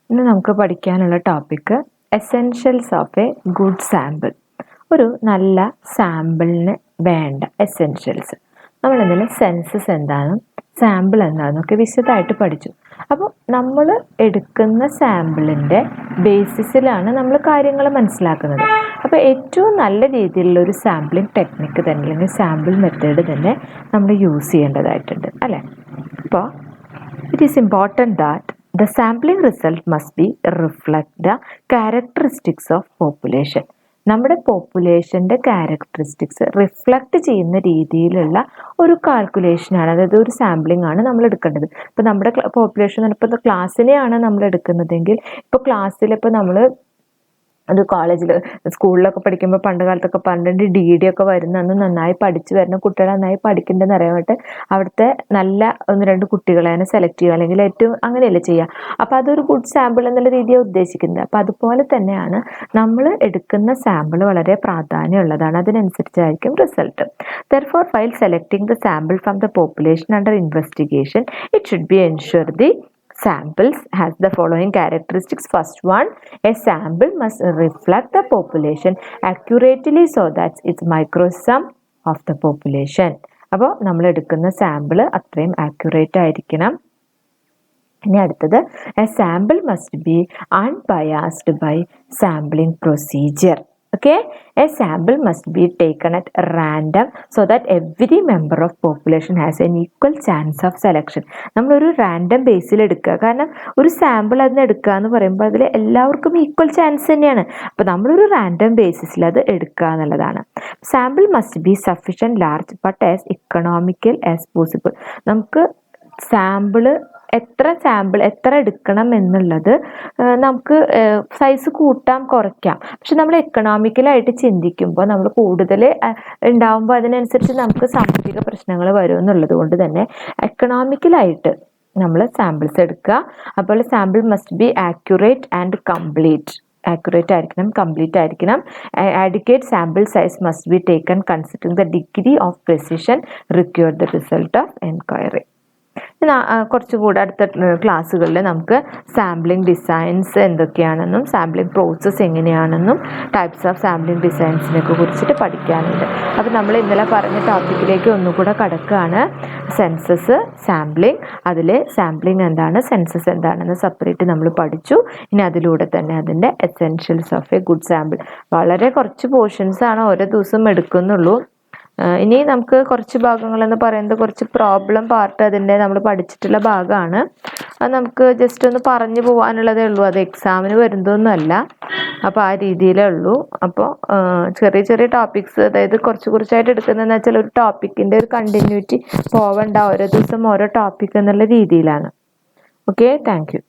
ഇന്ന് നമുക്ക് പഠിക്കാനുള്ള topic essentials of A good sample. ഒരു നല്ല സാമ്പിളിന് വേണ്ട എസെൻഷ്യൽസ്. നമ്മളിതിൽ സെൻസസ് എന്താണെന്നും സാമ്പിൾ എന്താണെന്നൊക്കെ വിശദമായിട്ട് പഠിച്ചു. അപ്പോൾ നമ്മൾ എടുക്കുന്ന സാമ്പിളിൻ്റെ ബേസിസിലാണ് നമ്മൾ കാര്യങ്ങൾ മനസ്സിലാക്കുന്നത്. അപ്പോൾ ഏറ്റവും നല്ല രീതിയിലുള്ള ഒരു സാമ്പിളിംഗ് ടെക്നിക്ക് തന്നെ അല്ലെങ്കിൽ സാമ്പിൾ മെത്തേഡ് തന്നെ നമ്മൾ യൂസ് ചെയ്യേണ്ടതായിട്ടുണ്ട് അല്ലേ. അപ്പോൾ it is important that the sampling result must be reflect the characteristics of population. നമ്മുടെ പോപ്പുലേഷൻ്റെ ക്യാരക്ടറിസ്റ്റിക്സ് റിഫ്ലക്റ്റ് ചെയ്യുന്ന രീതിയിലുള്ള ഒരു കാൽക്കുലേഷനാണ്, അതായത് ഒരു സാമ്പിളിംഗ് ആണ് നമ്മൾ എടുക്കേണ്ടത്. ഇപ്പോൾ നമ്മുടെ പോപ്പുലേഷൻ ഇപ്പോൾ ക്ലാസ്സിനെയാണ് നമ്മൾ എടുക്കുന്നതെങ്കിൽ, ഇപ്പോൾ ക്ലാസ്സിൽ ഇപ്പോൾ നമ്മൾ അത് കോളേജിൽ സ്കൂളിലൊക്കെ പഠിക്കുമ്പോൾ പണ്ട് കാലത്തൊക്കെ DD ഒക്കെ വരുന്ന അന്ന് നന്നായി പഠിച്ചു വരുന്ന കുട്ടികളെ നന്നായി പഠിക്കേണ്ടതെന്ന് അറിയാനായിട്ട് അവിടുത്തെ നല്ല 1-2 കുട്ടികളെ തന്നെ സെലക്ട് ചെയ്യുക, അല്ലെങ്കിൽ ഏറ്റവും അങ്ങനെയല്ലേ ചെയ്യുക. അപ്പോൾ അതൊരു ഗുഡ് സാമ്പിൾ എന്നുള്ള രീതിയാണ് ഉദ്ദേശിക്കുന്നത്. അപ്പോൾ അതുപോലെ തന്നെയാണ് നമ്മൾ എടുക്കുന്ന സാമ്പിൾ വളരെ പ്രാധാന്യമുള്ളതാണ്, അതിനനുസരിച്ചായിരിക്കും result. Therefore, while selecting the sample from the population under investigation, it should be ensure the samples has the following characteristics. First one, a sample must reflect the population accurately so that it's microsum of the population. അപ്പോൾ നമ്മൾ എടുക്കുന്ന sample അത്രയും accurate ആയിരിക്കണം. ഇനി അടുത്തത്, a sample must be unbiased by sampling procedure. Okay, a sample must be taken at random so that every member of population has an equal chance of selection. നമ്മളൊരു random ബേസിൽ എടുക്കുക, കാരണം ഒരു sample അതിന് എടുക്കുക എന്ന് പറയുമ്പോൾ അതിൽ എല്ലാവർക്കും ഈക്വൽ ചാൻസ് തന്നെയാണ്. അപ്പോൾ നമ്മളൊരു റാൻഡം ബേസിസിൽ അത് എടുക്കുക എന്നുള്ളതാണ്. Sample must be sufficient large but as economical as possible. നമുക്ക് എത്ര എടുക്കണം എന്നുള്ളത് നമുക്ക് സൈസ് കൂട്ടാം കുറയ്ക്കാം. പക്ഷെ നമ്മൾ എക്കണോമിക്കലായിട്ട് ചിന്തിക്കുമ്പോൾ നമ്മൾ കൂടുതൽ ഉണ്ടാകുമ്പോൾ അതിനനുസരിച്ച് നമുക്ക് സാമ്പത്തിക പ്രശ്നങ്ങൾ വരും എന്നുള്ളത് കൊണ്ട് തന്നെ എക്കണോമിക്കലായിട്ട് നമ്മൾ സാമ്പിൾസ് എടുക്കുക. അപ്പോൾ sample must be accurate and complete. Accurate ആയിരിക്കണം, കംപ്ലീറ്റ് ആയിരിക്കണം. Adequate sample size must be taken considering the degree of precision required the result of enquiry. കുറച്ചുകൂടെ അടുത്ത ക്ലാസ്സുകളിൽ നമുക്ക് സാമ്പിളിംഗ് ഡിസൈൻസ് എന്തൊക്കെയാണെന്നും സാമ്പിളിംഗ് പ്രോസസ്സ് എങ്ങനെയാണെന്നും ടൈപ്സ് ഓഫ് സാമ്പിളിംഗ് ഡിസൈൻസിനെയൊക്കെ കുറിച്ചിട്ട് പഠിക്കാനുണ്ട്. അപ്പോൾ നമ്മൾ ഇന്നലെ പറഞ്ഞ ടോപ്പിക്കിലേക്ക് ഒന്നുകൂടെ കടക്കുകയാണ്. സെൻസസ്, സാമ്പിളിംഗ്, അതിൽ സാമ്പിളിംഗ് എന്താണ്, സെൻസസ് എന്താണെന്ന് സെപ്പറേറ്റ് നമ്മൾ പഠിച്ചു. ഇനി അതിലൂടെ തന്നെ അതിൻ്റെ essentials of A good sample. വളരെ കുറച്ച് പോർഷൻസാണ് ഓരോ ദിവസം എടുക്കുന്നുള്ളൂ. ഇനി നമുക്ക് കുറച്ച് ഭാഗങ്ങളെന്ന് പറയുന്നത് കുറച്ച് പ്രോബ്ലം പാർട്ട് അതിൻ്റെ നമ്മൾ പഠിച്ചിട്ടുള്ള ഭാഗമാണ്. അത് നമുക്ക് ജസ്റ്റ് ഒന്ന് പറഞ്ഞു പോകാനുള്ളതേ ഉള്ളൂ, അത് എക്സാമിന് വരുന്നതൊന്നുമല്ല. അപ്പോൾ ആ രീതിയിലേ ഉള്ളൂ. അപ്പോൾ ചെറിയ ചെറിയ ടോപ്പിക്സ്, അതായത് കുറച്ചായിട്ട് എടുക്കുന്നതെന്ന് വെച്ചാൽ ഒരു ടോപ്പിക്കിൻ്റെ ഒരു കണ്ടിന്യൂറ്റി പോവണ്ട, ഓരോ ദിവസം ഓരോ ടോപ്പിക് എന്നുള്ള രീതിയിലാണ്. Okay, thank you.